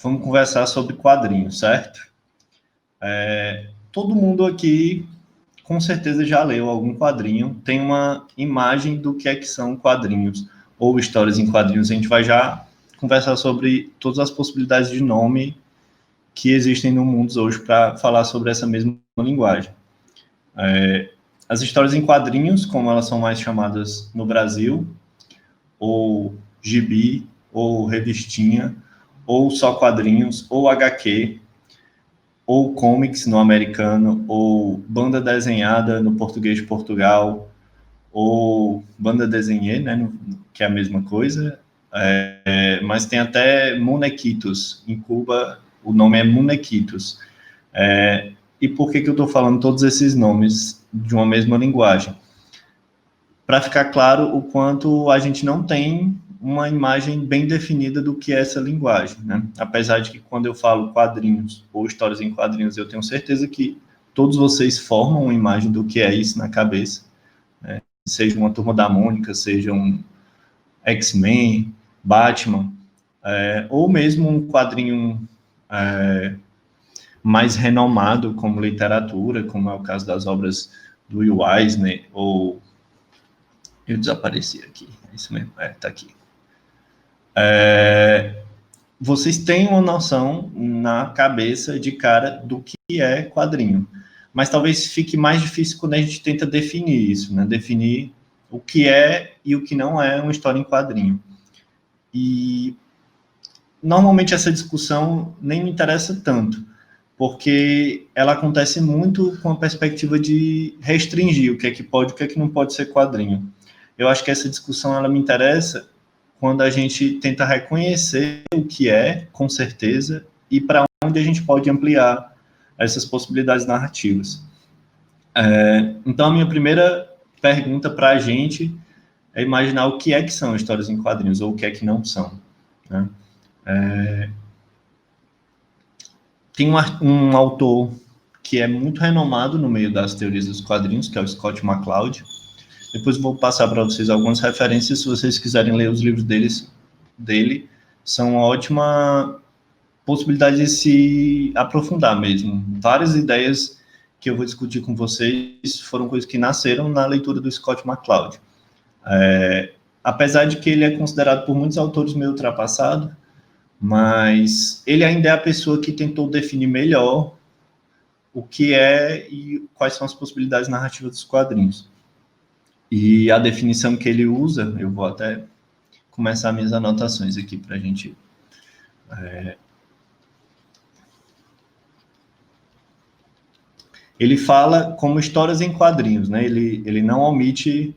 Vamos conversar sobre quadrinhos, certo? Todo mundo aqui, com certeza, já leu algum quadrinho, tem uma imagem do que é que são quadrinhos, ou histórias em quadrinhos. A gente vai já conversar sobre todas as possibilidades de nome que existem no mundo hoje para falar sobre essa mesma linguagem. As histórias em quadrinhos, como elas são mais chamadas no Brasil, ou gibi, ou revistinha, ou só quadrinhos, ou HQ, ou comics no americano, ou banda desenhada no português de Portugal, ou banda desenhê, né, que é a mesma coisa, mas tem até munequitos. Em Cuba, o nome é munequitos. E por que eu estou falando todos esses nomes de uma mesma linguagem? Para ficar claro o quanto a gente não tem uma imagem bem definida do que é essa linguagem, né? Apesar de que quando eu falo quadrinhos ou histórias em quadrinhos, eu tenho certeza que todos vocês formam uma imagem do que é isso na cabeça, né? Seja uma Turma da Mônica, seja um X-Men, Batman, ou mesmo um quadrinho mais renomado como literatura, como é o caso das obras do Will Eisner, ou... Eu desapareci aqui, é isso mesmo, tá aqui. Vocês têm uma noção na cabeça de cara do que é quadrinho, mas talvez fique mais difícil quando a gente tenta definir isso, né? Definir o que é e o que não é uma história em quadrinho. E normalmente essa discussão nem me interessa tanto, porque ela acontece muito com a perspectiva de restringir o que é que pode e o que é que não pode ser quadrinho. Eu acho que essa discussão ela me interessa quando a gente tenta reconhecer o que é, com certeza, e para onde a gente pode ampliar essas possibilidades narrativas. Então, a minha primeira pergunta para a gente é imaginar o que é que são histórias em quadrinhos, ou o que é que não são, né? Tem um autor que é muito renomado no meio das teorias dos quadrinhos, que é o Scott McCloud. Depois vou passar para vocês algumas referências, se vocês quiserem ler os livros dele, são uma ótima possibilidade de se aprofundar mesmo. Várias ideias que eu vou discutir com vocês foram coisas que nasceram na leitura do Scott McCloud. Apesar de que ele é considerado por muitos autores meio ultrapassado, mas ele ainda é a pessoa que tentou definir melhor o que é e quais são as possibilidades narrativas dos quadrinhos. E a definição que ele usa, eu vou até começar minhas anotações aqui para a gente... Ele fala como histórias em quadrinhos, né? Ele não omite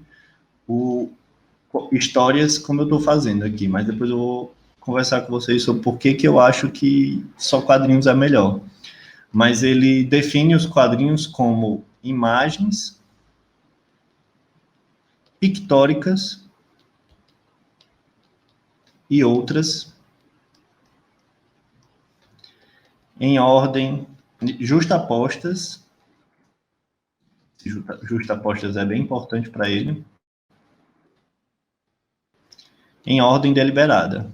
histórias como eu estou fazendo aqui, mas depois eu vou conversar com vocês sobre por que eu acho que só quadrinhos é melhor. Mas ele define os quadrinhos como imagens pictóricas e outras em ordem justapostas. Justapostas é bem importante para ele. Em ordem deliberada.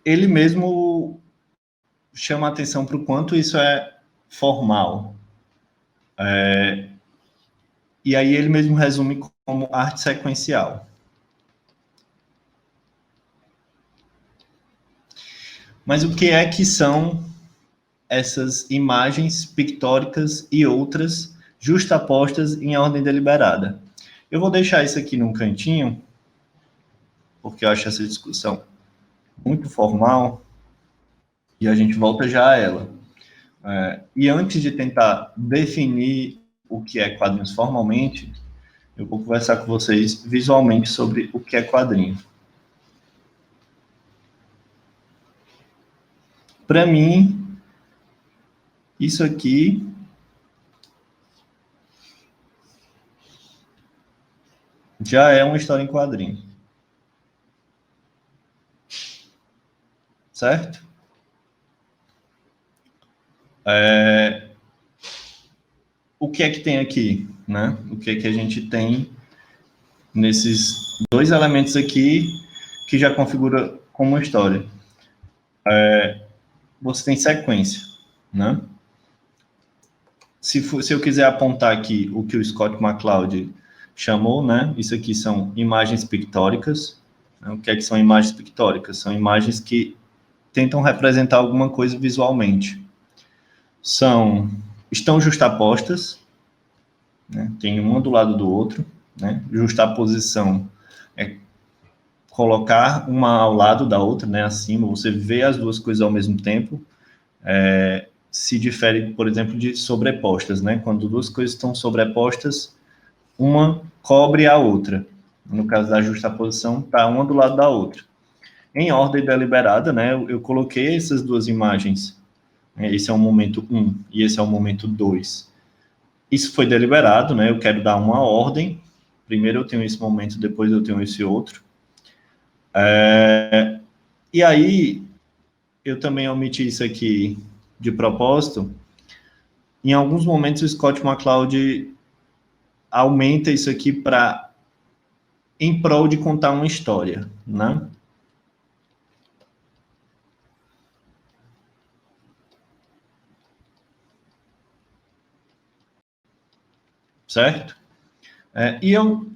Ele mesmo chama a atenção para o quanto isso é formal. E aí ele mesmo resume como arte sequencial. Mas o que é que são essas imagens pictóricas e outras justapostas em ordem deliberada? Eu vou deixar isso aqui num cantinho, porque eu acho essa discussão muito formal, e a gente volta já a ela. E antes de tentar definir o que é quadrinhos formalmente, eu vou conversar com vocês visualmente sobre o que é quadrinho. Para mim, isso aqui já é uma história em quadrinho. Certo? O que é que tem aqui, né? O que é que a gente tem nesses dois elementos aqui que já configura como história? Você tem sequência, né? Se eu quiser apontar aqui o que o Scott McCloud chamou, né? Isso aqui são imagens pictóricas. Né? O que é que são imagens pictóricas? São imagens que tentam representar alguma coisa visualmente. Estão justapostas, né? Tem uma do lado do outro, né? Justaposição é colocar uma ao lado da outra, né? Acima, você vê as duas coisas ao mesmo tempo. Se difere, por exemplo, de sobrepostas, né? Quando duas coisas estão sobrepostas, uma cobre a outra. No caso da justaposição, está uma do lado da outra. Em ordem deliberada, né? Eu coloquei essas duas imagens. Esse é o momento 1 e esse é o momento 2. Isso foi deliberado, né? Eu quero dar uma ordem. Primeiro eu tenho esse momento, depois eu tenho esse outro. E aí, eu também omiti isso aqui de propósito. Em alguns momentos, o Scott McCloud aumenta isso aqui em prol de contar uma história, né? Certo? E eu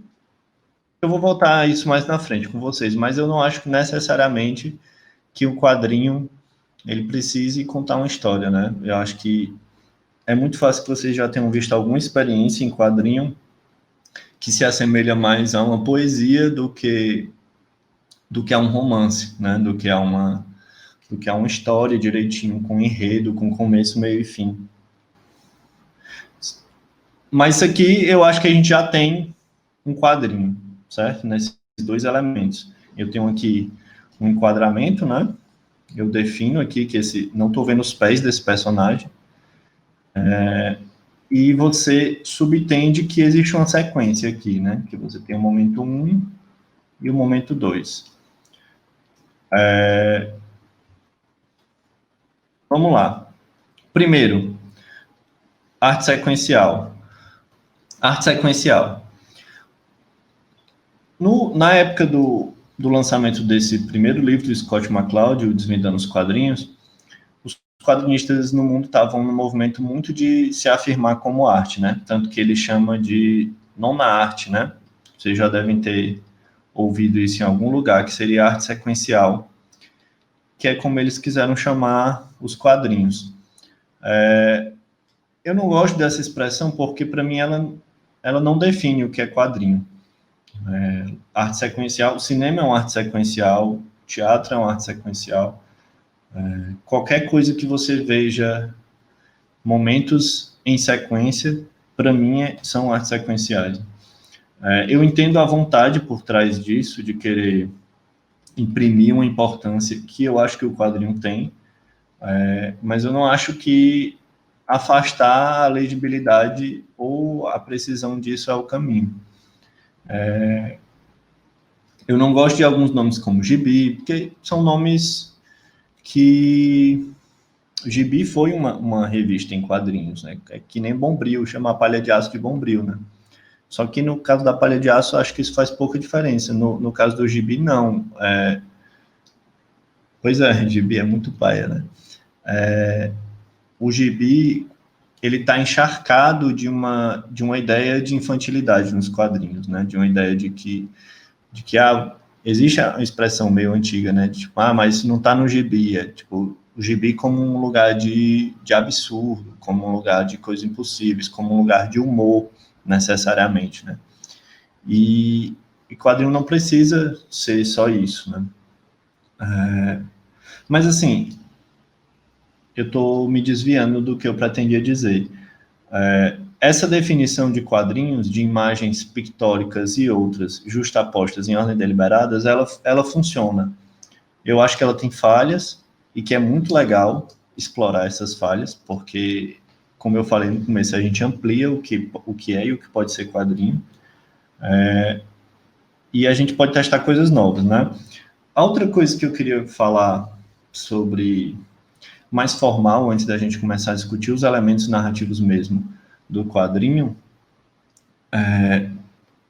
vou voltar a isso mais na frente com vocês, mas eu não acho que necessariamente que o quadrinho ele precise contar uma história, né? Eu acho que é muito fácil que vocês já tenham visto alguma experiência em quadrinho que se assemelha mais a uma poesia do que a um romance, né? Do que a uma história direitinho, com enredo, com começo, meio e fim. Mas isso aqui eu acho que a gente já tem um quadrinho, certo? Nesses dois elementos. Eu tenho aqui um enquadramento, né? Eu defino aqui que não estou vendo os pés desse personagem. E você subtende que existe uma sequência aqui, né? Que você tem o momento 1 e o momento 2. Vamos lá. Primeiro, arte sequencial. Arte sequencial. Na época do lançamento desse primeiro livro do Scott McCloud, o Desvendando os Quadrinhos, os quadrinistas no mundo estavam num movimento muito de se afirmar como arte, né? Tanto que ele chama de nona arte, né? Vocês já devem ter ouvido isso em algum lugar, que seria arte sequencial, que é como eles quiseram chamar os quadrinhos. Eu não gosto dessa expressão porque, para mim, ela não define o que é quadrinho. Arte sequencial, o cinema é uma arte sequencial, teatro é uma arte sequencial. Qualquer coisa que você veja momentos em sequência, para mim, são artes sequenciais. Eu entendo a vontade por trás disso, de querer imprimir uma importância que eu acho que o quadrinho tem, mas eu não acho que afastar a legibilidade ou a precisão disso é o caminho. Eu não gosto de alguns nomes como Gibi, porque são nomes que... Gibi foi uma revista em quadrinhos, né? É que nem Bombril, chama a Palha de Aço de Bombril, né? Só que no caso da Palha de Aço, acho que isso faz pouca diferença. No caso do Gibi, não. Pois é, Gibi é muito paia, né? O Gibi, ele está encharcado de uma ideia de infantilidade nos quadrinhos, né? De uma ideia de que existe a expressão meio antiga, né? De, tipo, mas isso não está no Gibi. Tipo, o Gibi como um lugar de absurdo, como um lugar de coisas impossíveis, como um lugar de humor, necessariamente, né? E quadrinho não precisa ser só isso, né? Mas, assim, eu estou me desviando do que eu pretendia dizer. Essa definição de quadrinhos, de imagens pictóricas e outras justapostas em ordem deliberadas, ela funciona. Eu acho que ela tem falhas e que é muito legal explorar essas falhas, porque, como eu falei no começo, a gente amplia o que é e o que pode ser quadrinho, e a gente pode testar coisas novas, né? A outra coisa que eu queria falar sobre, mais formal, antes da gente começar a discutir os elementos narrativos mesmo, do quadrinho,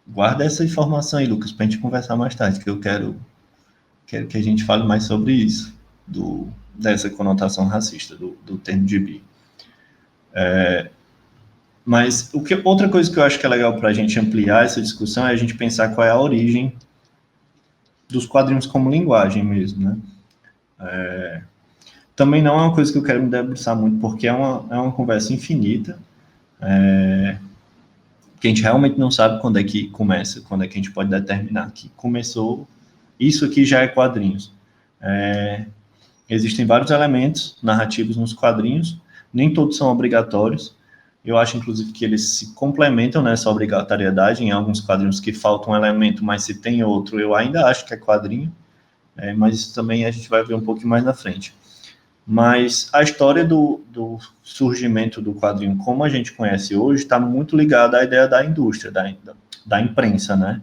guarda essa informação aí, Lucas, para a gente conversar mais tarde, que eu quero que a gente fale mais sobre isso, dessa conotação racista do termo gibi. Mas outra coisa que eu acho que é legal para a gente ampliar essa discussão é a gente pensar qual é a origem dos quadrinhos como linguagem mesmo, né? Também não é uma coisa que eu quero me debruçar muito, porque é uma conversa infinita, que a gente realmente não sabe quando é que começa, quando é que a gente pode determinar que começou, isso aqui já é quadrinhos. Existem vários elementos narrativos nos quadrinhos, nem todos são obrigatórios. Eu acho, inclusive, que eles se complementam nessa obrigatoriedade. Em alguns quadrinhos que falta um elemento, mas se tem outro, eu ainda acho que é quadrinho. Mas isso também a gente vai ver um pouquinho mais na frente. Mas a história do surgimento do quadrinho, como a gente conhece hoje, está muito ligada à ideia da indústria, da imprensa, né?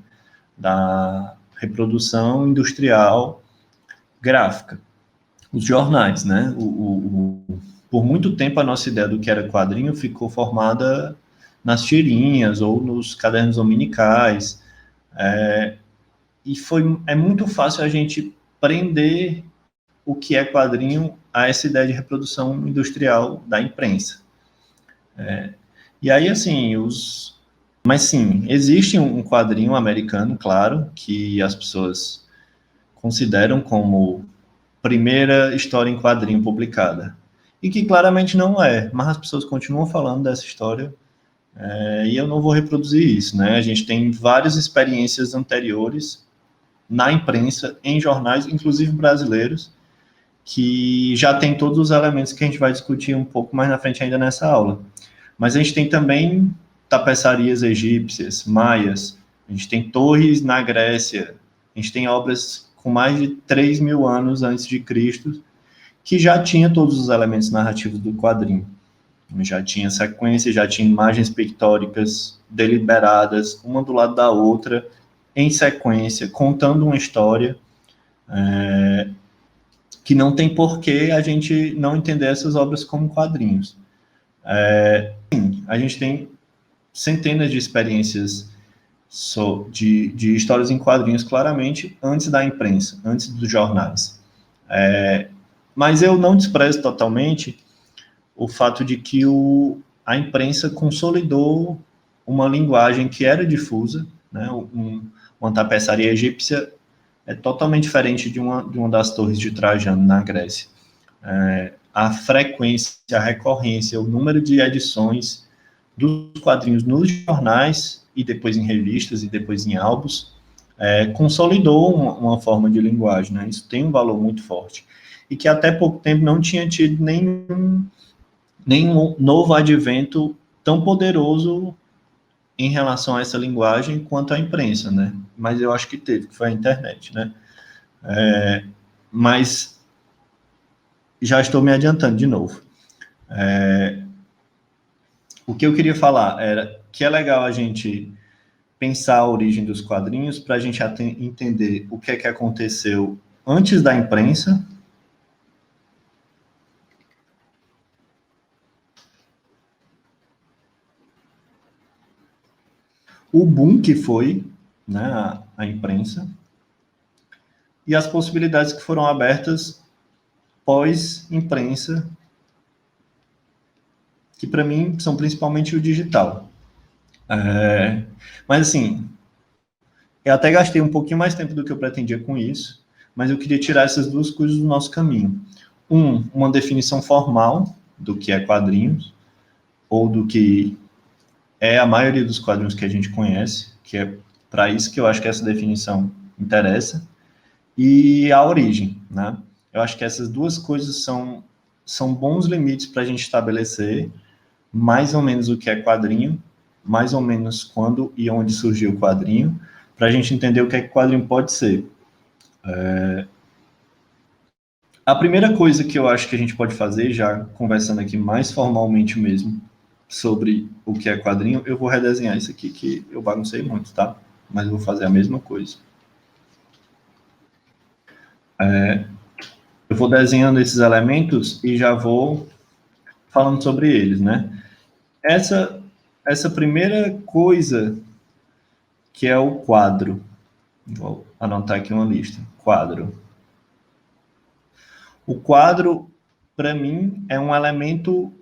Da reprodução industrial gráfica. Os jornais, né? Por muito tempo, a nossa ideia do que era quadrinho ficou formada nas tirinhas ou nos cadernos dominicais. E é muito fácil a gente prender o que é quadrinho a essa ideia de reprodução industrial da imprensa. E aí, assim, mas sim, existe um quadrinho americano, claro, que as pessoas consideram como primeira história em quadrinho publicada. E que claramente não é, mas as pessoas continuam falando dessa história, e eu não vou reproduzir isso, né? A gente tem várias experiências anteriores na imprensa, em jornais, inclusive brasileiros, que já tem todos os elementos que a gente vai discutir um pouco mais na frente ainda nessa aula. Mas a gente tem também tapeçarias egípcias, maias, a gente tem torres na Grécia, a gente tem obras com mais de 3.000 anos antes de Cristo, que já tinha todos os elementos narrativos do quadrinho. Já tinha sequência, já tinha imagens pictóricas deliberadas, uma do lado da outra, em sequência, contando uma história, que não tem porquê a gente não entender essas obras como quadrinhos. A gente tem centenas de experiências de histórias em quadrinhos, claramente, antes da imprensa, antes dos jornais. Mas eu não desprezo totalmente o fato de que a imprensa consolidou uma linguagem que era difusa, né? Uma tapeçaria egípcia é totalmente diferente de uma das torres de Trajano, na Grécia. A frequência, a recorrência, o número de edições dos quadrinhos nos jornais, e depois em revistas, e depois em álbuns, consolidou uma forma de linguagem, né? Isso tem um valor muito forte. E que até pouco tempo não tinha tido nenhum novo advento tão poderoso em relação a essa linguagem quanto a imprensa, né? Mas eu acho que teve, que foi a internet, né? Mas já estou me adiantando de novo. O que eu queria falar era que é legal a gente pensar a origem dos quadrinhos para a gente entender o que é que aconteceu antes da imprensa, o boom que foi, né, a imprensa, e as possibilidades que foram abertas pós-imprensa, que para mim são principalmente o digital. Mas assim, eu até gastei um pouquinho mais tempo do que eu pretendia com isso, mas eu queria tirar essas duas coisas do nosso caminho. Uma definição formal do que é quadrinhos, ou do que é a maioria dos quadrinhos que a gente conhece, que é para isso que eu acho que essa definição interessa, e a origem, né? Eu acho que essas duas coisas são bons limites para a gente estabelecer mais ou menos o que é quadrinho, mais ou menos quando e onde surgiu o quadrinho, para a gente entender o que é que quadrinho pode ser. A primeira coisa que eu acho que a gente pode fazer, já conversando aqui mais formalmente mesmo, sobre o que é quadrinho, eu vou redesenhar isso aqui, que eu baguncei muito, tá? Mas eu vou fazer a mesma coisa. Eu vou desenhando esses elementos e já vou falando sobre eles, né? essa primeira coisa que é o quadro. Vou anotar aqui uma lista. Quadro. O quadro, para mim, é um elemento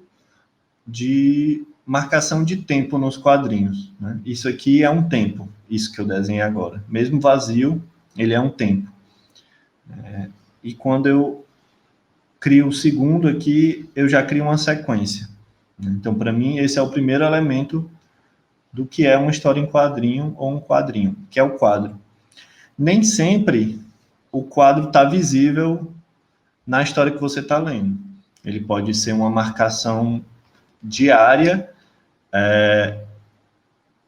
de marcação de tempo nos quadrinhos. Né? Isso aqui é um tempo, isso que eu desenhei agora. Mesmo vazio, ele é um tempo. E quando eu crio o segundo aqui, eu já crio uma sequência. Então, para mim, esse é o primeiro elemento do que é uma história em quadrinho ou um quadrinho, que é o quadro. Nem sempre o quadro está visível na história que você está lendo. Ele pode ser uma marcação diária,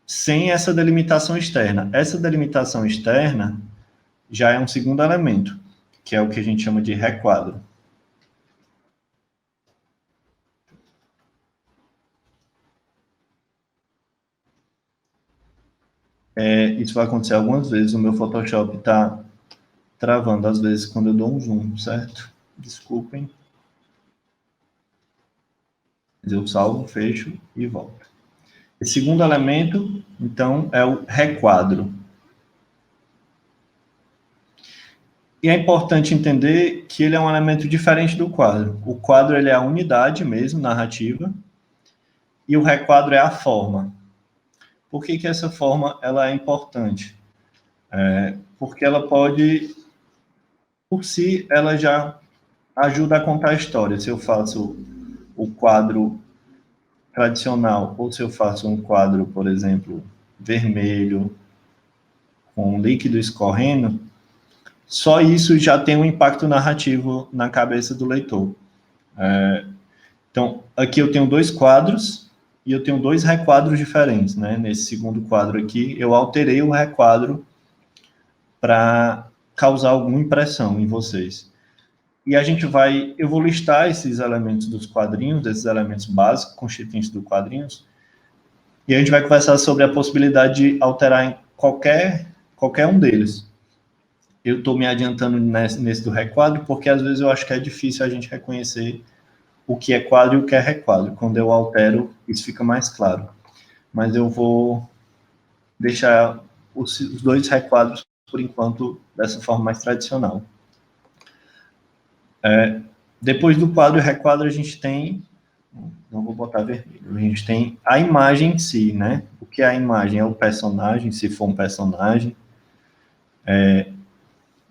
sem essa delimitação externa. Essa delimitação externa já é um segundo elemento, que é o que a gente chama de requadro. Isso vai acontecer algumas vezes. O meu Photoshop está travando, às vezes, quando eu dou um zoom, certo? Desculpem. Eu salvo, fecho e volto. O segundo elemento, então, é o requadro. E é importante entender que ele é um elemento diferente do quadro. O quadro ele é a unidade mesmo, narrativa, e o requadro é a forma. Por que essa forma ela é importante? Porque ela pode, por si, ela já ajuda a contar a história. Se eu faço o quadro tradicional, ou se eu faço um quadro, por exemplo, vermelho, com líquido escorrendo, só isso já tem um impacto narrativo na cabeça do leitor. Então, aqui eu tenho dois quadros e eu tenho dois requadros diferentes, né? Nesse segundo quadro aqui, eu alterei o requadro para causar alguma impressão em vocês. E a gente vai, eu vou listar esses elementos dos quadrinhos, esses elementos básicos, constituintes dos quadrinhos, e a gente vai conversar sobre a possibilidade de alterar em qualquer um deles. Eu estou me adiantando nesse do requadro, porque às vezes eu acho que é difícil a gente reconhecer o que é quadro e o que é requadro. Quando eu altero, isso fica mais claro. Mas eu vou deixar os dois requadros, por enquanto, dessa forma mais tradicional. Depois do quadro e requadro, a gente tem, não vou botar vermelho, a gente tem a imagem em si, né? O que é a imagem? É o personagem, se for um personagem,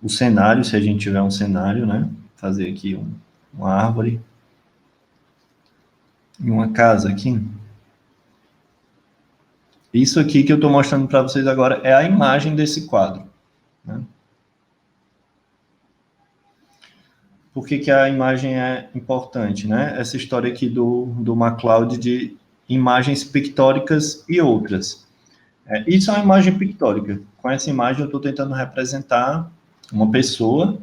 o cenário, se a gente tiver um cenário, né? Fazer aqui uma árvore e uma casa aqui. Isso aqui que eu estou mostrando para vocês agora é a imagem desse quadro. Né? Por que a imagem é importante? Né? Essa história aqui do MacLeod de imagens pictóricas e outras. Isso é uma imagem pictórica. Com essa imagem eu estou tentando representar uma pessoa,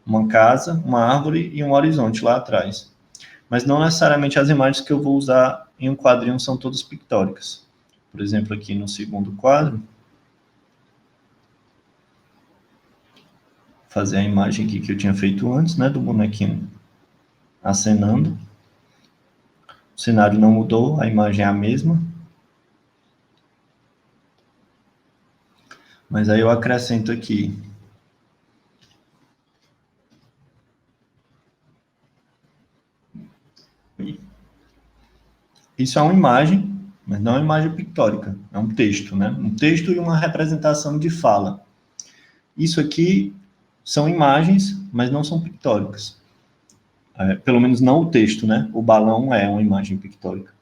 uma casa, uma árvore e um horizonte lá atrás. Mas não necessariamente as imagens que eu vou usar em um quadrinho são todas pictóricas. Por exemplo, aqui no segundo quadro, fazer a imagem aqui que eu tinha feito antes, né, do bonequinho acenando. O cenário não mudou, a imagem é a mesma. Mas aí eu acrescento aqui isso é uma imagem, mas não é uma imagem pictórica, é um texto, né? Um texto e uma representação de fala. Isso aqui são imagens, mas não são pictóricas. Pelo menos não o texto, né? O balão é uma imagem pictórica.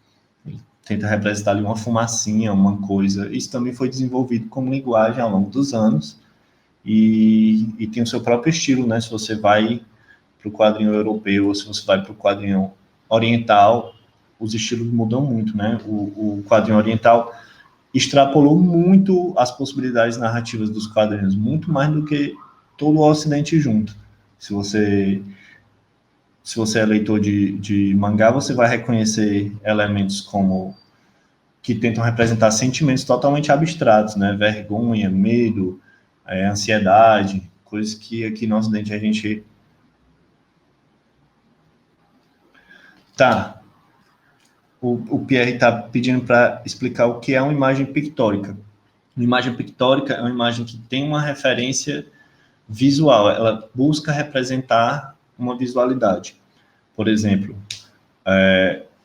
Ele tenta representar ali uma fumacinha, uma coisa. Isso também foi desenvolvido como linguagem ao longo dos anos e tem o seu próprio estilo, né? Se você vai para o quadrinho europeu ou se você vai para o quadrinho oriental, os estilos mudam muito, né? O quadrinho oriental extrapolou muito as possibilidades narrativas dos quadrinhos, muito mais do que todo o Ocidente junto. Se você é leitor de mangá, você vai reconhecer elementos como que tentam representar sentimentos totalmente abstratos, né? Vergonha, medo, ansiedade, coisas que aqui no Ocidente a gente... Tá. o Pierre está pedindo para explicar o que é uma imagem pictórica. Uma imagem pictórica é uma imagem que tem uma referência visual, ela busca representar uma visualidade. Por exemplo,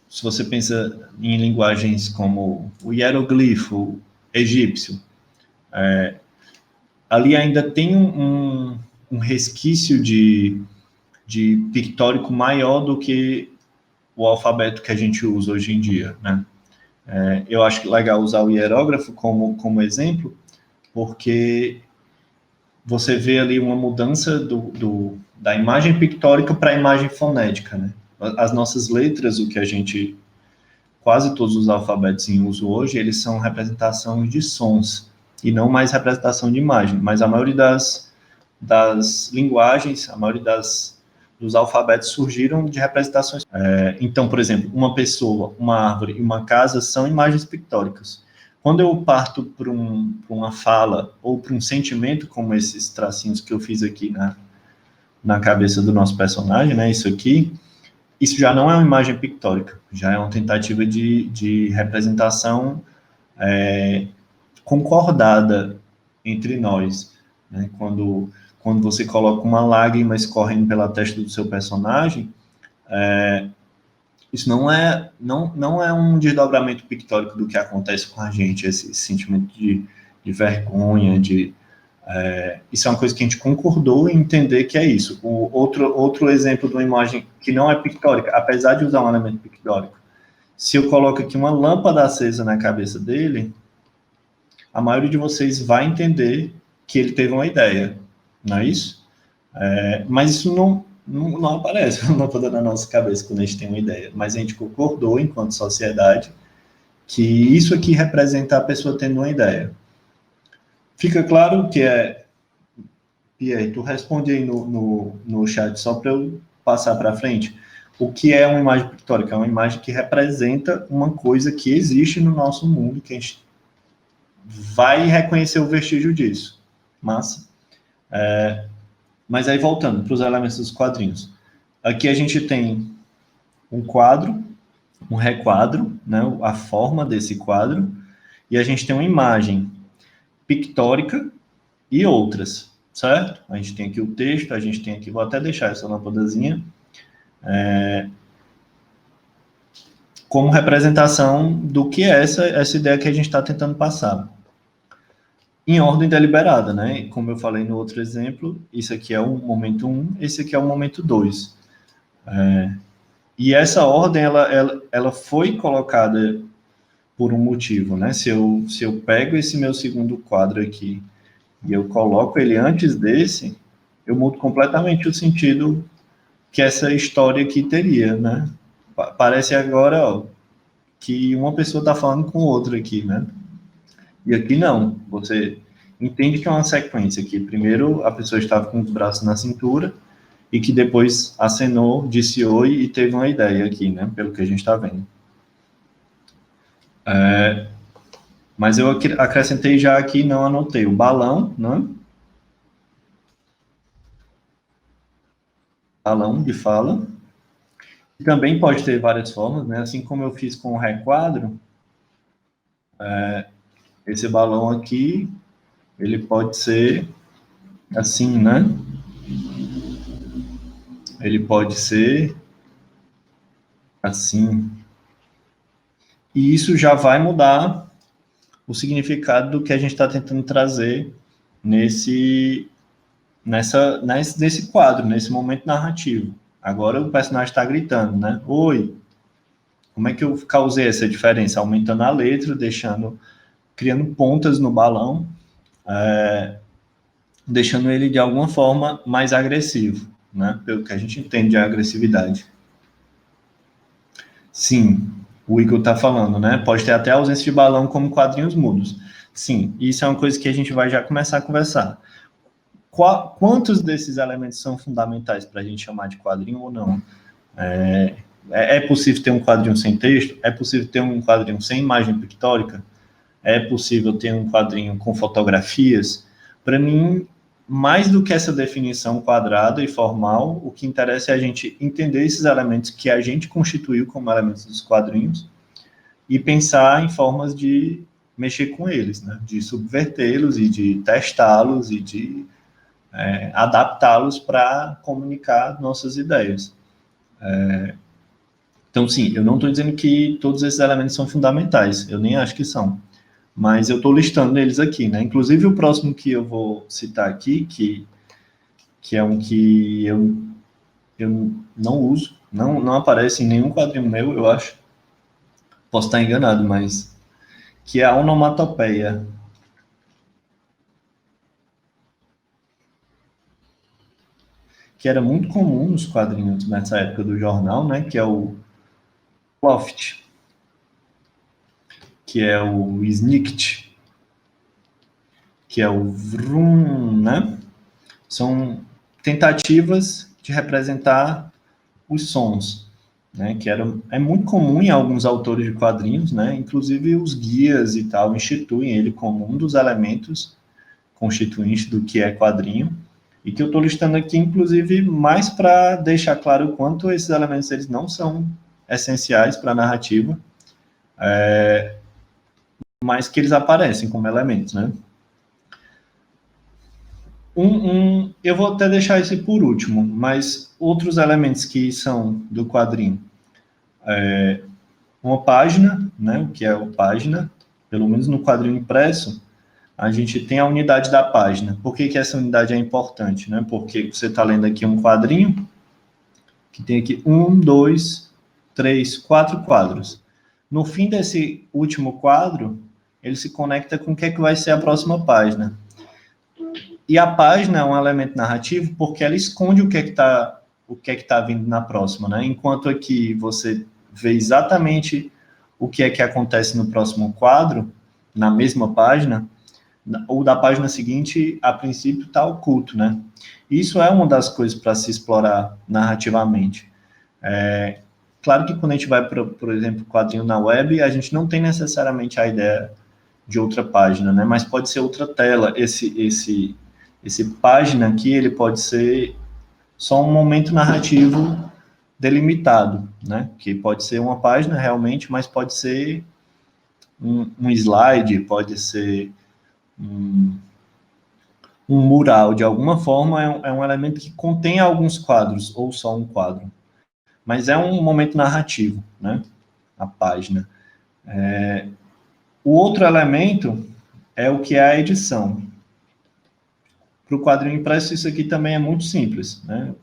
se você pensa em linguagens como o hieroglifo egípcio, ali ainda tem um resquício de pictórico maior do que o alfabeto que a gente usa hoje em dia, né? Eu acho legal usar o hierógrafo como exemplo, porque você vê ali uma mudança da imagem pictórica para a imagem fonética, né? As nossas letras, o que a gente, quase todos os alfabetos em uso hoje, eles são representação de sons, e não mais representação de imagem, mas a maioria das linguagens, a maioria dos alfabetos surgiram de representações. Então, por exemplo, uma pessoa, uma árvore e uma casa são imagens pictóricas. Quando eu parto para uma fala ou para um sentimento, como esses tracinhos que eu fiz aqui na cabeça do nosso personagem, né, isso aqui, isso já não é uma imagem pictórica, já é uma tentativa de representação concordada entre nós, né? Quando você coloca uma lágrima escorrendo pela testa do seu personagem, isso não é um desdobramento pictórico do que acontece com a gente, esse sentimento de vergonha, isso é uma coisa que a gente concordou em entender que é isso. Outro exemplo de uma imagem que não é pictórica, apesar de usar um elemento pictórico, se eu coloco aqui uma lâmpada acesa na cabeça dele, a maioria de vocês vai entender que ele teve uma ideia, não é isso? Mas isso não aparece uma lâmpada na nossa cabeça quando a gente tem uma ideia, mas a gente concordou, enquanto sociedade, que isso aqui representa a pessoa tendo uma ideia. Fica claro que Pierre, tu responde aí no chat, só para eu passar para frente. O que é uma imagem pictórica? É uma imagem que representa uma coisa que existe no nosso mundo, que a gente vai reconhecer o vestígio disso. Massa. Mas aí, voltando para os elementos dos quadrinhos. Aqui a gente tem um quadro, um requadro, né, a forma desse quadro, e a gente tem uma imagem pictórica e outras, certo? A gente tem aqui o texto, a gente tem aqui, vou até deixar essa lâmpadazinha, como representação do que é essa ideia que a gente está tentando passar. Em ordem deliberada, né? Como eu falei no outro exemplo, isso aqui é o momento 1, esse aqui é o momento 2. E essa ordem, ela foi colocada por um motivo, né? Se eu pego esse meu segundo quadro aqui e eu coloco ele antes desse, eu mudo completamente o sentido que essa história aqui teria, né? Parece agora, ó, que uma pessoa está falando com outra aqui, né? E aqui não, você entende que é uma sequência aqui. Primeiro, a pessoa estava com os braços na cintura e que depois acenou, disse oi e teve uma ideia aqui, né? Pelo que a gente está vendo. Mas eu acrescentei já aqui, não anotei, o balão, né? Balão de fala. Também pode ter várias formas, né? Assim como eu fiz com o requadro, esse balão aqui, ele pode ser assim, né? Ele pode ser assim. E isso já vai mudar o significado do que a gente está tentando trazer nesse quadro, nesse momento narrativo. Agora o personagem está gritando, né? Oi. Como é que eu causei essa diferença? Aumentando a letra, criando pontas no balão, deixando ele de alguma forma mais agressivo, né? Pelo que a gente entende de agressividade. Sim, o Igor está falando, né? Pode ter até ausência de balão como quadrinhos mudos. Sim, isso é uma coisa que a gente vai já começar a conversar. Quantos desses elementos são fundamentais para a gente chamar de quadrinho ou não? É possível ter um quadrinho sem texto? É possível ter um quadrinho sem imagem pictórica? É possível ter um quadrinho com fotografias? Para mim, mais do que essa definição quadrada e formal, o que interessa é a gente entender esses elementos que a gente constituiu como elementos dos quadrinhos e pensar em formas de mexer com eles, né? De subvertê-los e de testá-los e de adaptá-los para comunicar nossas ideias. Então, sim, eu não estou dizendo que todos esses elementos são fundamentais, eu nem acho que são, mas eu estou listando eles aqui, né? Inclusive, o próximo que eu vou citar aqui, que é um que eu não uso, não aparece em nenhum quadrinho meu, eu acho. Posso estar enganado, mas que é a onomatopeia. Que era muito comum nos quadrinhos nessa época do jornal, né? Que é o Loft, que é o Snikt, que é o Vrum, né? São tentativas de representar os sons, né? Que é muito comum em alguns autores de quadrinhos, né? Inclusive os guias e tal instituem ele como um dos elementos constituintes do que é quadrinho, e que eu estou listando aqui, inclusive, mais para deixar claro o quanto esses elementos eles não são essenciais para a narrativa, mas que eles aparecem como elementos, né? Eu vou até deixar esse por último, mas outros elementos que são do quadrinho. Uma página, né? O que é a página? Pelo menos no quadrinho impresso, a gente tem a unidade da página. Por que essa unidade é importante, né? Porque você está lendo aqui um quadrinho, que tem aqui 1, 2, 3, 4 quadros. No fim desse último quadro, ele se conecta com o que é que vai ser a próxima página. E a página é um elemento narrativo porque ela esconde o que é que tá vindo na próxima, né? Enquanto aqui você vê exatamente o que é que acontece no próximo quadro, na mesma página, ou da página seguinte, a princípio está oculto, né? Isso é uma das coisas para se explorar narrativamente. Claro que quando a gente vai, por exemplo, quadrinho na web, a gente não tem necessariamente a ideia de outra página, né? Mas pode ser outra tela. Esse página aqui, ele pode ser só um momento narrativo delimitado, né? Que pode ser uma página realmente, mas pode ser um slide, pode ser um mural. De alguma forma, é um elemento que contém alguns quadros, ou só um quadro. Mas é um momento narrativo, né? A página. O outro elemento é o que é a edição. Para o quadrinho impresso, isso aqui também é muito simples, né?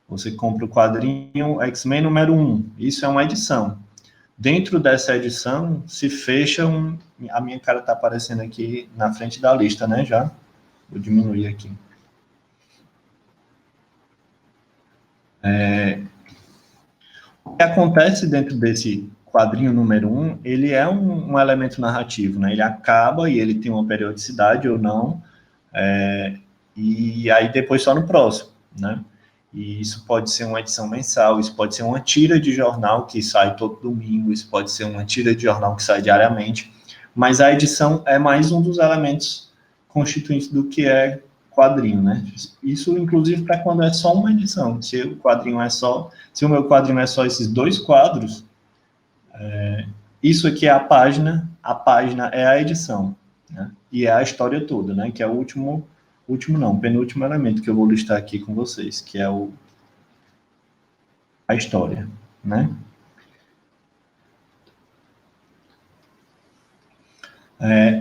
Você compra o quadrinho X-Men número 1, isso é uma edição. Dentro dessa edição, se fecha a minha cara está aparecendo aqui na frente da lista, né, já? Vou diminuir aqui. O que acontece dentro desse quadrinho número 1, ele é um elemento narrativo, né? Ele acaba e ele tem uma periodicidade ou não, e aí depois só no próximo, né? E isso pode ser uma edição mensal, isso pode ser uma tira de jornal que sai todo domingo, isso pode ser uma tira de jornal que sai diariamente, mas a edição é mais um dos elementos constituintes do que é quadrinho, né? Isso, inclusive, para quando é só uma edição. Se o meu quadrinho é só esses 2 quadros, isso aqui é a página é a edição, né? E é a história toda, né? Que é o penúltimo elemento que eu vou listar aqui com vocês, que é a história, né?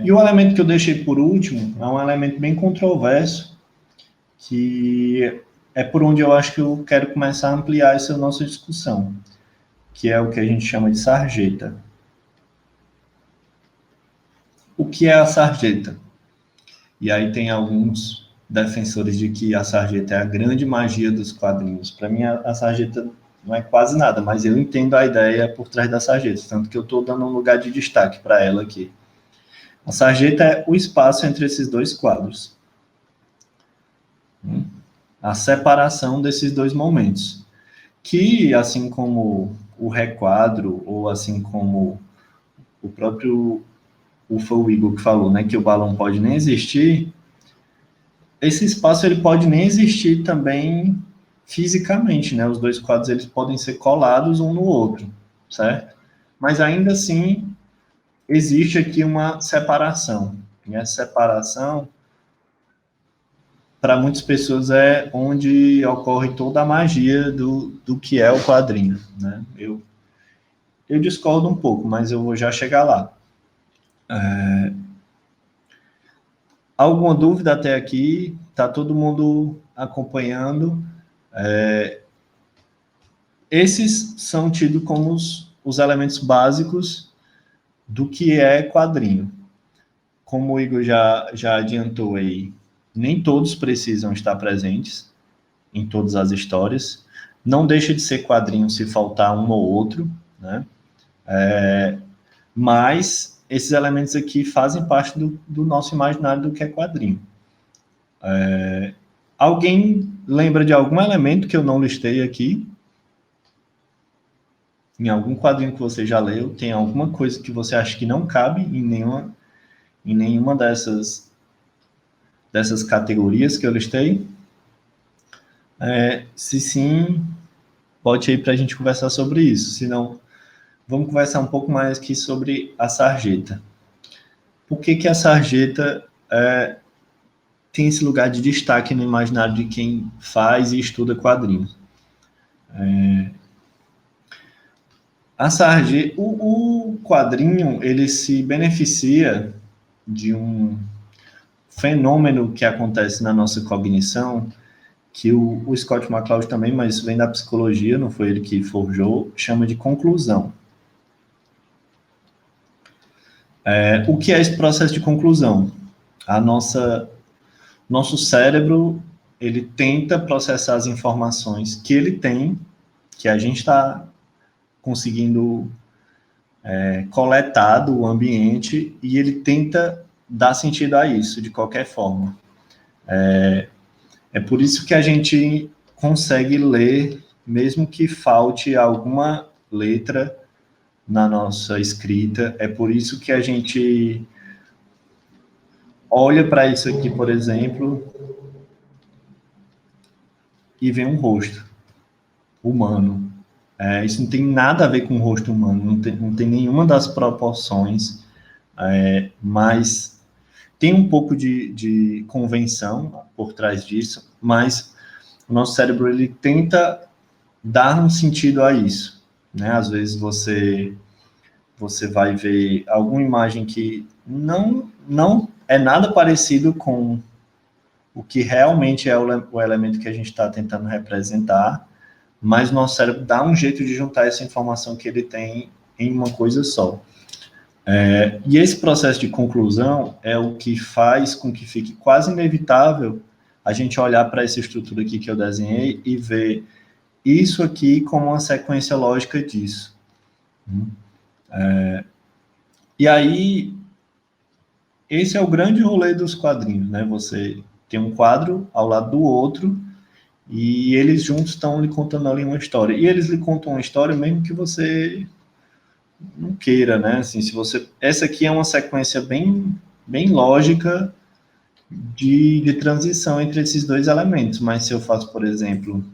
E o elemento que eu deixei por último é um elemento bem controverso, que é por onde eu acho que eu quero começar a ampliar essa nossa discussão, que é o que a gente chama de sarjeta. O que é a sarjeta? E aí tem alguns defensores de que a sarjeta é a grande magia dos quadrinhos. Para mim, a sarjeta não é quase nada, mas eu entendo a ideia por trás da sarjeta, tanto que eu estou dando um lugar de destaque para ela aqui. A sarjeta é o espaço entre esses 2 quadros. A separação desses 2 momentos. Que, assim como o requadro, ou assim como o próprio foi o Igor que falou, né, que o balão pode nem existir, esse espaço ele pode nem existir também fisicamente, né? Os 2 quadros eles podem ser colados um no outro, certo? Mas ainda assim, existe aqui uma separação. E essa separação, para muitas pessoas, é onde ocorre toda a magia do que é o quadrinho, né? Eu discordo um pouco, mas eu vou já chegar lá. Alguma dúvida até aqui? Está todo mundo acompanhando? Esses são tidos como os elementos básicos do que é quadrinho. Como o Igor já adiantou aí, nem todos precisam estar presentes em todas as histórias. Não deixa de ser quadrinho se faltar um ou outro, né? Mas esses elementos aqui fazem parte do nosso imaginário do que é quadrinho. Alguém lembra de algum elemento que eu não listei aqui? Em algum quadrinho que você já leu, tem alguma coisa que você acha que não cabe em nenhuma dessas categorias que eu listei? Se sim, bote aí para a gente conversar sobre isso. Se não, vamos conversar um pouco mais aqui sobre a sarjeta. Por que a sarjeta tem esse lugar de destaque no imaginário de quem faz e estuda quadrinhos? A sarjeta, o quadrinho, ele se beneficia de um fenômeno que acontece na nossa cognição, que o Scott McCloud também, mas isso vem da psicologia, não foi ele que forjou, chama de conclusão. O que é esse processo de conclusão? Nosso cérebro, ele tenta processar as informações que ele tem, que a gente está conseguindo coletar do ambiente, e ele tenta dar sentido a isso, de qualquer forma. É por isso que a gente consegue ler, mesmo que falte alguma letra na nossa escrita. É por isso que a gente olha para isso aqui, por exemplo, e vê um rosto humano. Isso não tem nada a ver com o rosto humano, não tem nenhuma das proporções, mas tem um pouco de convenção por trás disso, mas o nosso cérebro, ele tenta dar um sentido a isso, né? Às vezes você vai ver alguma imagem que não é nada parecido com o que realmente é o elemento que a gente está tentando representar, mas o nosso cérebro dá um jeito de juntar essa informação que ele tem em uma coisa só. E esse processo de conclusão é o que faz com que fique quase inevitável a gente olhar para essa estrutura aqui que eu desenhei e ver isso aqui como uma sequência lógica disso. E aí, esse é o grande rolê dos quadrinhos, né? Você tem um quadro ao lado do outro e eles juntos estão lhe contando ali uma história. E eles lhe contam uma história mesmo que você não queira, né? Assim, essa aqui é uma sequência bem lógica de transição entre esses dois elementos, mas se eu faço, por exemplo,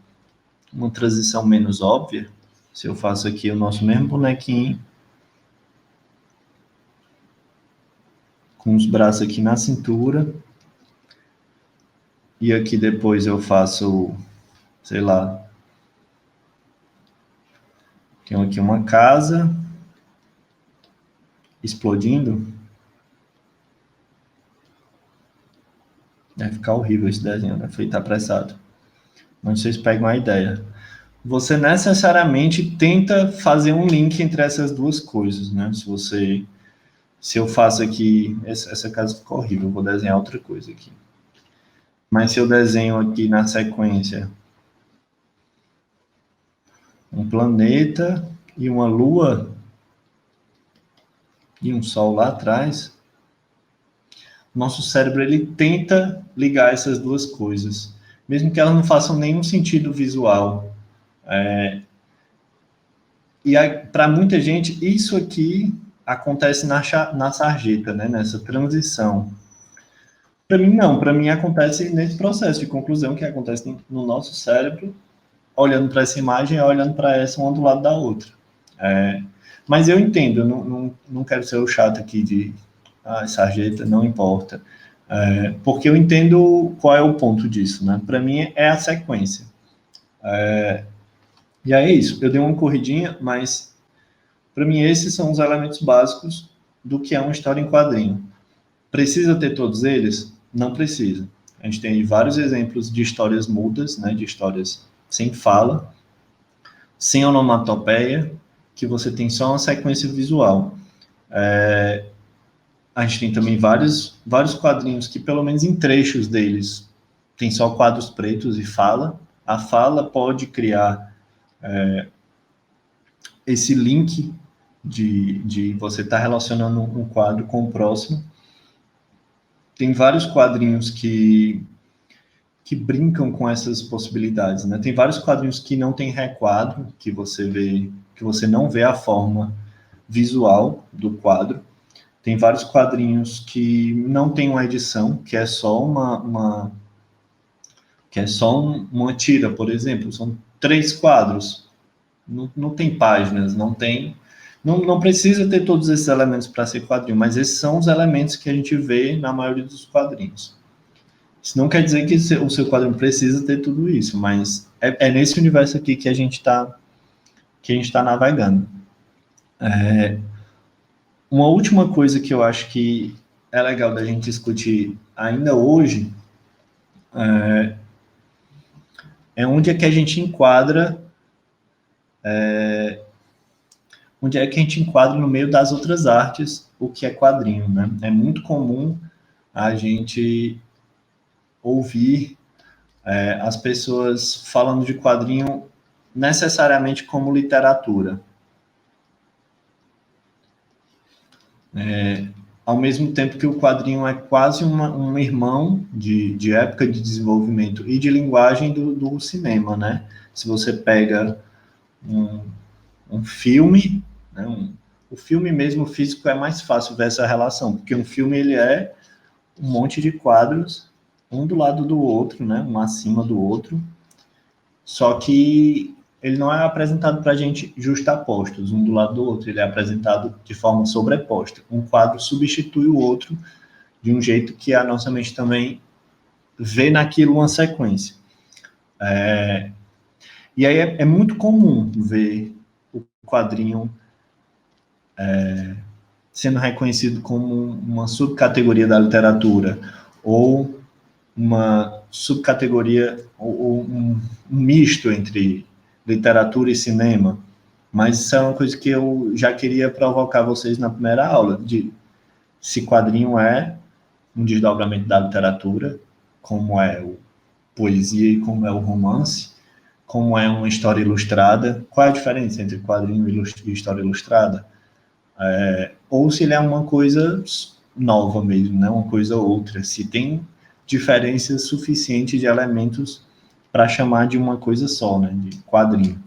uma transição menos óbvia, se eu faço aqui o nosso mesmo bonequinho, com os braços aqui na cintura, e aqui depois eu faço, sei lá, tenho aqui uma casa explodindo. Vai ficar horrível esse desenho, né? Foi apressado. Mas vocês pegam a ideia. Você necessariamente tenta fazer um link entre essas duas coisas, né? Se eu faço aqui, essa casa ficou horrível, eu vou desenhar outra coisa aqui. Mas se eu desenho aqui na sequência um planeta e uma lua e um sol lá atrás, nosso cérebro, ele tenta ligar essas duas coisas, mesmo que elas não façam nenhum sentido visual. E para muita gente, isso aqui acontece na sarjeta, né? Nessa transição. Para mim, não. Para mim, acontece nesse processo de conclusão que acontece no nosso cérebro, olhando para essa imagem e olhando para essa uma do lado da outra. Mas eu entendo, eu não quero ser o chato aqui de sarjeta, não importa. Porque eu entendo qual é o ponto disso, né? Para mim é a sequência. E aí é isso, eu dei uma corridinha, mas para mim esses são os elementos básicos do que é uma história em quadrinho. Precisa ter todos eles? Não precisa. A gente tem vários exemplos de histórias mudas, né, de histórias sem fala, sem onomatopeia, que você tem só uma sequência visual. A gente tem também vários quadrinhos que, pelo menos em trechos deles, tem só quadros pretos e fala. A fala pode criar esse link de você estar relacionando um quadro com o próximo. Tem vários quadrinhos que brincam com essas possibilidades, né? Tem vários quadrinhos que não tem requadro, que você não vê a forma visual do quadro. Tem vários quadrinhos que não tem uma edição, que é só uma tira, por exemplo. São 3 quadros. Não tem páginas, não precisa ter todos esses elementos para ser quadrinho, mas esses são os elementos que a gente vê na maioria dos quadrinhos. Isso não quer dizer que o seu quadrinho precisa ter tudo isso, mas é nesse universo aqui que a gente está navegando. Uma última coisa que eu acho que é legal da gente discutir ainda hoje é onde é que a gente enquadra no meio das outras artes o que é quadrinho, né? É muito comum a gente ouvir as pessoas falando de quadrinho necessariamente como literatura. Ao mesmo tempo que o quadrinho é quase um irmão de época de desenvolvimento e de linguagem do cinema, né? Se você pega um filme, né? O filme mesmo físico é mais fácil ver essa relação, porque um filme ele é um monte de quadros, um do lado do outro, né? Um acima do outro, só que ele não é apresentado para a gente justapostos, um do lado do outro, ele é apresentado de forma sobreposta. Um quadro substitui o outro de um jeito que a nossa mente também vê naquilo uma sequência. E aí é muito comum ver o quadrinho sendo reconhecido como uma subcategoria da literatura, ou uma subcategoria, ou um misto entre literatura e cinema. Mas isso é uma coisa que eu já queria provocar vocês na primeira aula, de se quadrinho é um desdobramento da literatura, como é o poesia e como é o romance, como é uma história ilustrada, qual é a diferença entre quadrinho e história ilustrada? Ou se ele é uma coisa nova mesmo, né? Uma coisa ou outra, se tem diferença suficiente de elementos para chamar de uma coisa só, né? De quadrinho.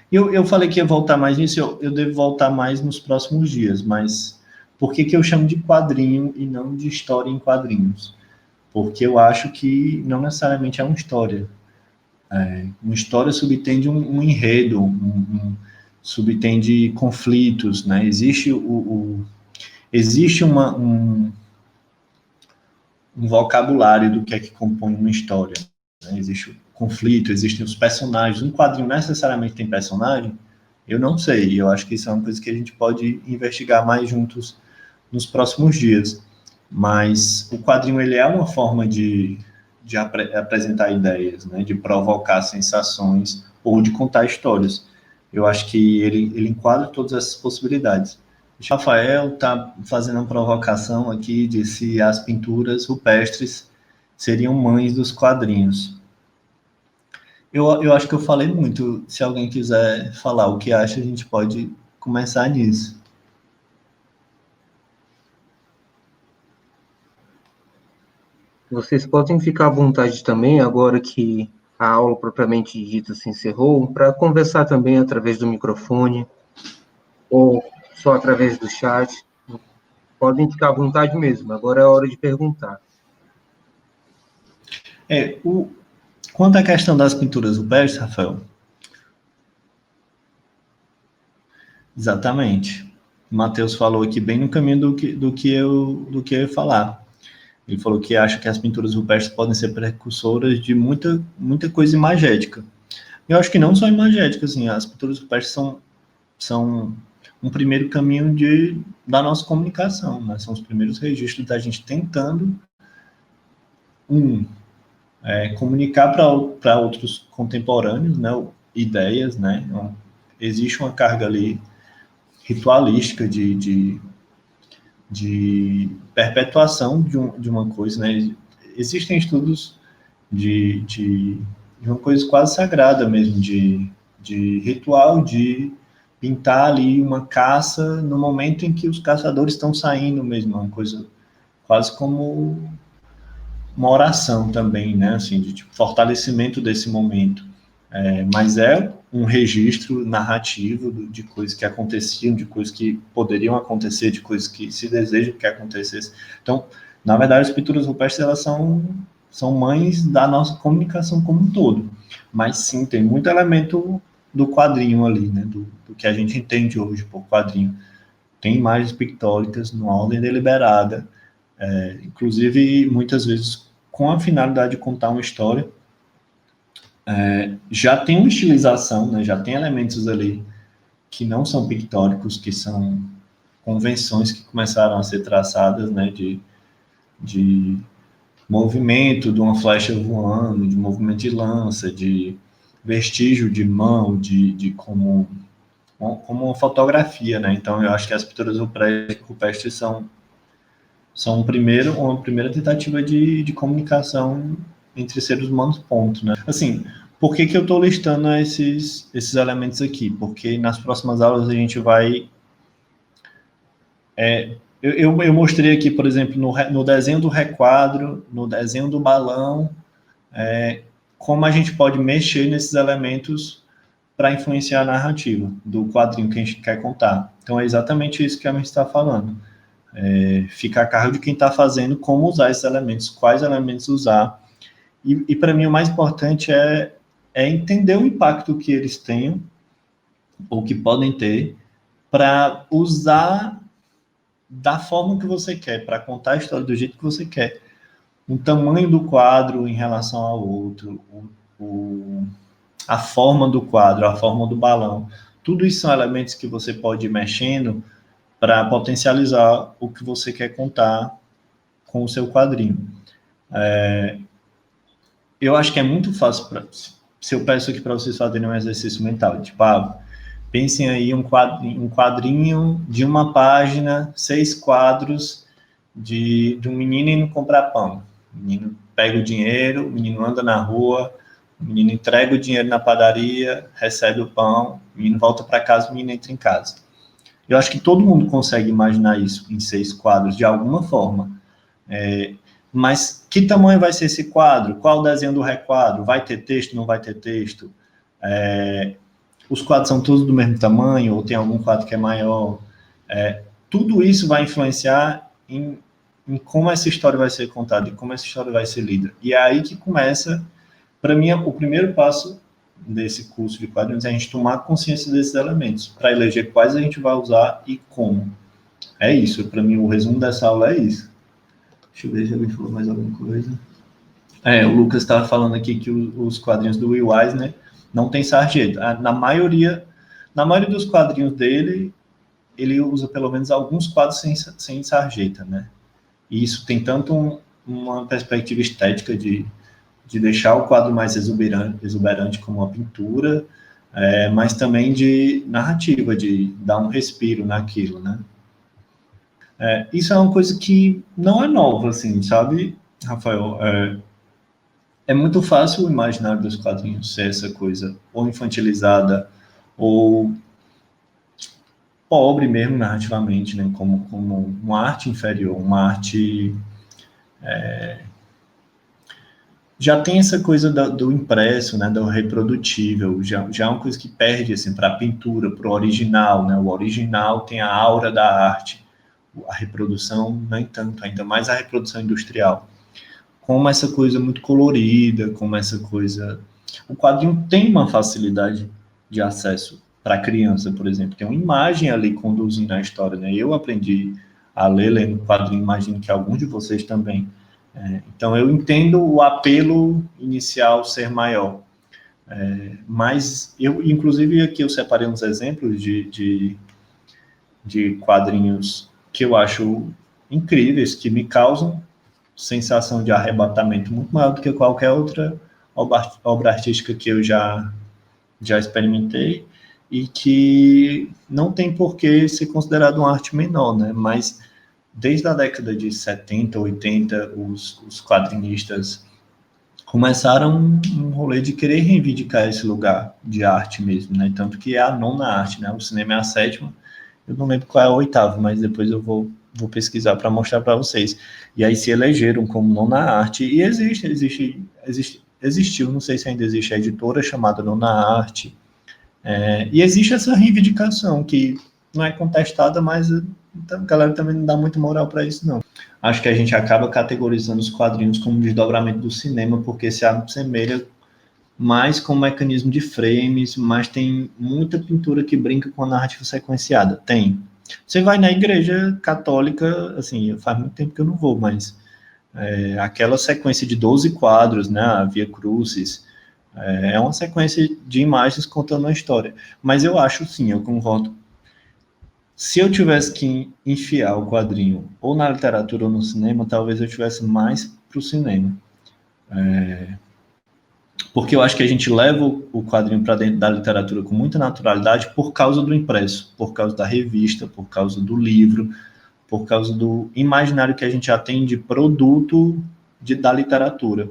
Eu falei que ia voltar mais nisso, eu devo voltar mais nos próximos dias, mas por que eu chamo de quadrinho e não de história em quadrinhos? Porque eu acho que não necessariamente é uma história. Uma história subtende um enredo, subtende conflitos, né? Existe existe um vocabulário do que é que compõe uma história, né? Existe o conflito, existem os personagens. Um quadrinho necessariamente tem personagem? Eu não sei. Eu acho que isso é uma coisa que a gente pode investigar mais juntos nos próximos dias. Mas o quadrinho ele é uma forma de apresentar ideias, né? De provocar sensações ou de contar histórias. Eu acho que ele enquadra todas essas possibilidades. O Rafael está fazendo uma provocação aqui de se as pinturas rupestres seriam mães dos quadrinhos. Eu acho que eu falei muito. Se alguém quiser falar o que acha, a gente pode começar nisso. Vocês podem ficar à vontade também, agora que a aula propriamente dita se encerrou, para conversar também através do microfone ou só através do chat. Podem ficar à vontade mesmo, agora é a hora de perguntar. Quanto à questão das pinturas rupestres, Rafael, Exatamente. O Matheus falou aqui bem no caminho do que eu ia falar. Ele falou que acha que as pinturas rupestres podem ser precursoras de muita coisa imagética. Eu acho que não só imagética, assim, as pinturas rupestres são um primeiro caminho da nossa comunicação, né? São os primeiros registros da gente tentando comunicar para outros contemporâneos, né? Ideias, né? Então, existe uma carga ali ritualística de perpetuação de uma coisa, né? Existem estudos de uma coisa quase sagrada mesmo, de ritual, de pintar ali uma caça no momento em que os caçadores estão saindo mesmo, uma coisa quase como uma oração também, né? Assim, de tipo, fortalecimento desse momento. Mas é um registro narrativo de coisas que aconteciam, de coisas que poderiam acontecer, de coisas que se desejam que acontecesse. Então, na verdade, as pinturas rupestres, elas são mães da nossa comunicação como um todo. Mas sim, tem muito elemento do quadrinho ali, né? Do que a gente entende hoje por quadrinho. Tem imagens pictóricas numa ordem deliberada, inclusive, muitas vezes, com a finalidade de contar uma história. Já tem uma estilização, né? Já tem elementos ali que não são pictóricos, que são convenções que começaram a ser traçadas, né? De movimento de uma flecha voando, de movimento de lança, de vestígio de mão, de como uma fotografia, né? Então, eu acho que as pinturas rupestres são uma primeira tentativa de comunicação entre seres humanos, ponto, né? Assim, por que eu estou listando esses elementos aqui? Porque nas próximas aulas a gente vai... Eu mostrei aqui, por exemplo, no desenho do requadro, no desenho do balão, como a gente pode mexer nesses elementos para influenciar a narrativa do quadrinho que a gente quer contar. Então, é exatamente isso que a gente está falando. Fica a cargo de quem está fazendo como usar esses elementos, quais elementos usar. E para mim, o mais importante é entender o impacto que eles têm, ou que podem ter, para usar da forma que você quer, para contar a história do jeito que você quer. O tamanho do quadro em relação ao outro, a forma do quadro, a forma do balão. Tudo isso são elementos que você pode ir mexendo para potencializar o que você quer contar com o seu quadrinho. Eu acho que é muito fácil, se eu peço aqui para vocês fazerem um exercício mental, tipo, pensem aí um quadrinho de uma página, 6 quadros de um menino indo comprar pão. O menino pega o dinheiro, o menino anda na rua, o menino entrega o dinheiro na padaria, recebe o pão, o menino volta para casa, o menino entra em casa. Eu acho que todo mundo consegue imaginar isso em 6 quadros, de alguma forma. Mas que tamanho vai ser esse quadro? Qual o desenho do requadro? Vai ter texto, não vai ter texto? Os quadros são todos do mesmo tamanho, ou tem algum quadro que é maior? Tudo isso vai influenciar em como essa história vai ser contada, e como essa história vai ser lida. E é aí que começa, para mim, o primeiro passo desse curso de quadrinhos é a gente tomar consciência desses elementos, para eleger quais a gente vai usar e como. É isso, para mim, o resumo dessa aula é isso. Deixa eu ver se alguém falou mais alguma coisa. O Lucas estava falando aqui que os quadrinhos do Will Eisner não tem sarjeta. Na maioria dos quadrinhos dele, ele usa pelo menos alguns quadros sem sarjeta, né? E isso tem tanto uma perspectiva estética de deixar o quadro mais exuberante como uma pintura, mas também de narrativa, de dar um respiro naquilo, né? Isso é uma coisa que não é nova, assim, sabe, Rafael? É muito fácil o imaginário dos quadrinhos ser essa coisa ou infantilizada ou pobre mesmo narrativamente, né? Como uma arte inferior, uma arte... já tem essa coisa do impresso, né? Do reprodutível, já é uma coisa que perde assim, para a pintura, para o original, né? O original tem a aura da arte, a reprodução nem tanto, ainda mais a reprodução industrial. Como essa coisa muito colorida, como essa coisa... O quadrinho tem uma facilidade de acesso para criança, por exemplo. Tem uma imagem ali conduzindo a história, né? Eu aprendi a ler lendo quadrinho, imagino que alguns de vocês também. Então, eu entendo o apelo inicial ser maior. Mas eu, inclusive, aqui eu separei uns exemplos de quadrinhos que eu acho incríveis, que me causam sensação de arrebatamento muito maior do que qualquer outra obra artística que eu já experimentei, e que não tem por que ser considerado uma arte menor, né? Mas desde a década de 70, 80, os quadrinistas começaram um rolê de querer reivindicar esse lugar de arte mesmo, né? Tanto que é a nona arte, né? O cinema é a sétima, eu não lembro qual é a oitava, mas depois eu vou pesquisar para mostrar para vocês. E aí se elegeram como nona arte, e existiu, não sei se ainda existe, a editora chamada Nona Arte, e existe essa reivindicação que não é contestada, mas a galera também não dá muito moral para isso, não. Acho que a gente acaba categorizando os quadrinhos como um desdobramento do cinema, porque se assemelha mais com um mecanismo de frames, mas tem muita pintura que brinca com a narrativa sequenciada. Tem. Você vai na igreja católica, assim, faz muito tempo que eu não vou, mas aquela sequência de 12 quadros, né, a Via Crucis, é uma sequência de imagens contando a história. Mas eu acho, sim, eu concordo. Se eu tivesse que enfiar o quadrinho ou na literatura ou no cinema, talvez eu tivesse mais para o cinema. Porque eu acho que a gente leva o quadrinho para dentro da literatura com muita naturalidade por causa do impresso, por causa da revista, por causa do livro, por causa do imaginário que a gente já tem de produto da literatura.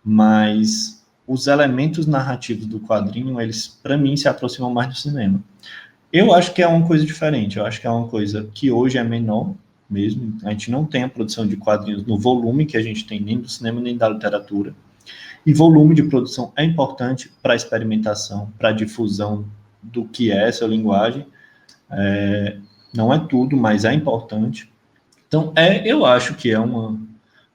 Mas os elementos narrativos do quadrinho, eles, para mim, se aproximam mais do cinema. Eu acho que é uma coisa diferente, eu acho que é uma coisa que hoje é menor mesmo, a gente não tem a produção de quadrinhos no volume que a gente tem nem do cinema nem da literatura, e volume de produção é importante para a experimentação, para a difusão do que é essa linguagem, não é tudo, mas é importante. Então, eu acho que é uma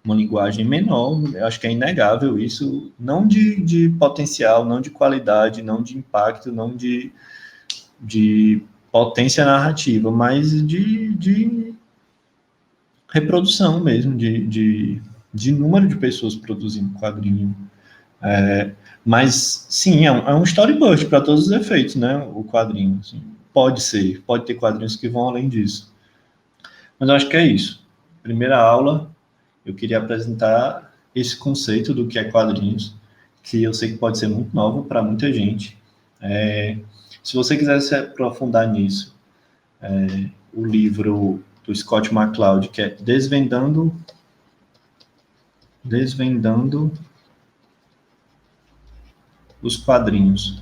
linguagem menor, eu acho que é inegável isso, não de potencial, não de qualidade, não de impacto, não de potência narrativa, mas de reprodução mesmo, de número de pessoas produzindo quadrinho. Mas, sim, é um storyboard para todos os efeitos, né, o quadrinho. Assim. Pode ter quadrinhos que vão além disso. Mas eu acho que é isso. Primeira aula, eu queria apresentar esse conceito do que é quadrinhos, que eu sei que pode ser muito novo para muita gente. Se você quiser se aprofundar nisso, o livro do Scott McCloud, que é Desvendando os quadrinhos.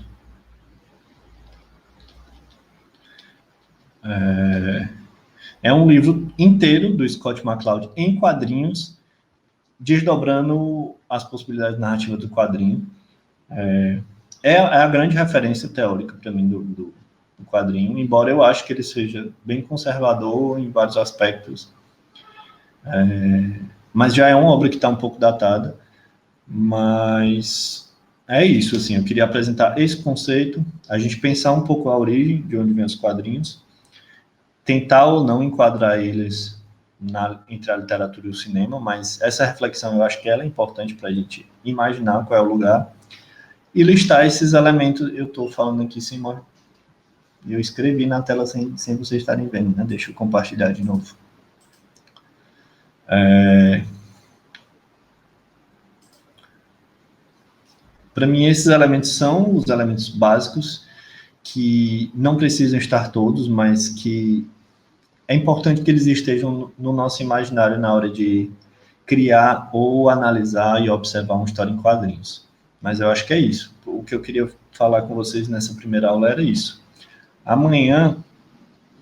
É um livro inteiro do Scott McCloud em quadrinhos, desdobrando as possibilidades narrativas do quadrinho. É a grande referência teórica para mim do quadrinho, embora eu acho que ele seja bem conservador em vários aspectos. Mas já é uma obra que está um pouco datada. Mas é isso, assim, eu queria apresentar esse conceito, a gente pensar um pouco a origem, de onde vem os quadrinhos, tentar ou não enquadrar eles entre a literatura e o cinema, mas essa reflexão eu acho que ela é importante para a gente imaginar qual é o lugar e listar esses elementos. Eu estou falando aqui sem eu escrevi na tela sem vocês estarem vendo, né? Deixa eu compartilhar de novo. Para mim, esses elementos são os elementos básicos que não precisam estar todos, mas que é importante que eles estejam no nosso imaginário na hora de criar ou analisar e observar uma história em quadrinhos. Mas eu acho que é isso. O que eu queria falar com vocês nessa primeira aula era isso. Amanhã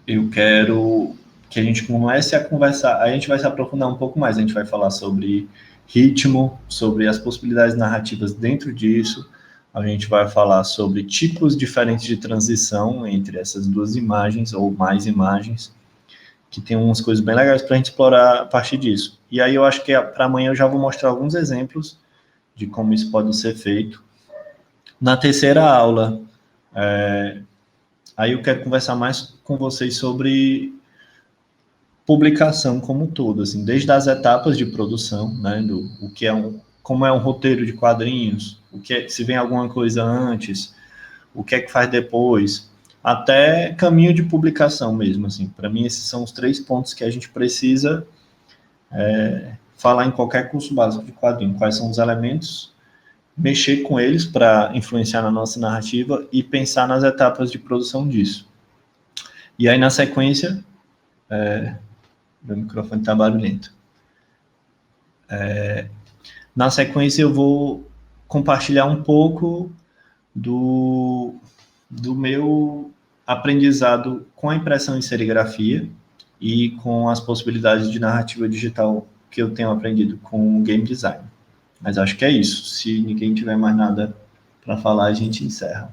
eu quero que a gente comece a conversar, a gente vai se aprofundar um pouco mais, a gente vai falar sobre ritmo, sobre as possibilidades narrativas dentro disso, a gente vai falar sobre tipos diferentes de transição entre essas duas imagens ou mais imagens, que tem umas coisas bem legais para a gente explorar a partir disso. E aí eu acho que para amanhã eu já vou mostrar alguns exemplos de como isso pode ser feito. Na terceira aula, Aí eu quero conversar mais com vocês sobre publicação como um todo, assim, desde as etapas de produção, né, do o que é como é um roteiro de quadrinhos, o que é, se vem alguma coisa antes, o que é que faz depois, até caminho de publicação mesmo, assim. Para mim esses são os 3 pontos que a gente precisa falar em qualquer curso básico de quadrinho, quais são os elementos, mexer com eles para influenciar na nossa narrativa e pensar nas etapas de produção disso. E aí, na sequência, meu microfone está barulhento. Na sequência, eu vou compartilhar um pouco do meu aprendizado com a impressão em serigrafia e com as possibilidades de narrativa digital que eu tenho aprendido com o game design. Mas acho que é isso. Se ninguém tiver mais nada para falar, a gente encerra.